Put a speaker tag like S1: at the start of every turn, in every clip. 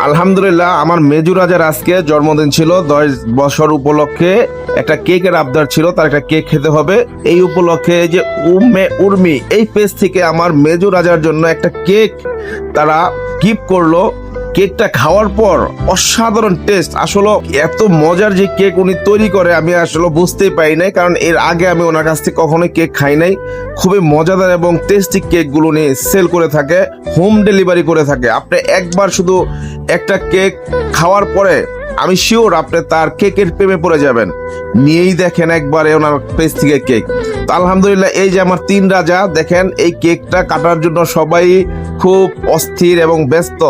S1: আলহামদুলিল্লাহ, আমার মেজু রাজার আজকে জন্মদিন ছিল। 10 বছর উপলক্ষে একটা কেকের আবদার ছিল, তার একটা কেক খেতে হবে। এই উপলক্ষে এই যে উম্মে উর্মি এই পেজ থেকে আমার মেজু রাজার জন্য একটা কেক তারা গিফট করলো। কেকটা খাওয়ার পর অসাধারণ টেস্ট। আসলে এত মজার যে কেক উনি তৈরি করে আমি আসলে বুঝতেই পারি নাই, কারণ এর আগে আমি ওনার কাছ থেকে কখনোই কেক খাই নাই। খুবই মজাদার এবং টেস্টি কেকগুলো উনি সেল করে থাকে, হোম ডেলিভারি করে থাকে। আপনি একবার শুধু একটা কেক খাওয়ার পরে আমি শিওর আপনি তার কেকের প্রেমে পড়ে যাবেন। নিয়েই দেখেন একবারে ওনার পেজ থেকে কেক। তো আলহামদুলিল্লাহ, এই যে আমার 3 রাজা, দেখেন এই কেকটা কাটার জন্য সবাই খুব অস্থির এবং ব্যস্ত।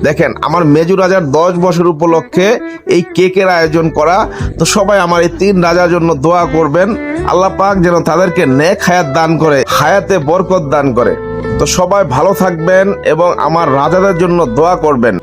S1: দেখেন আমার মেজু রাজার 10 বছর উপলক্ষে এই কেকের আয়োজন করা। তো সবাই আমার এই 3 রাজার জন্য দোয়া করবেন, আল্লাহ পাক যেন তাদেরকে নেক হায়াত দান করে, হায়াতে বরকত দান করে। তো সবাই ভালো থাকবেন এবং আমার রাজাদের জন্য দোয়া করবেন।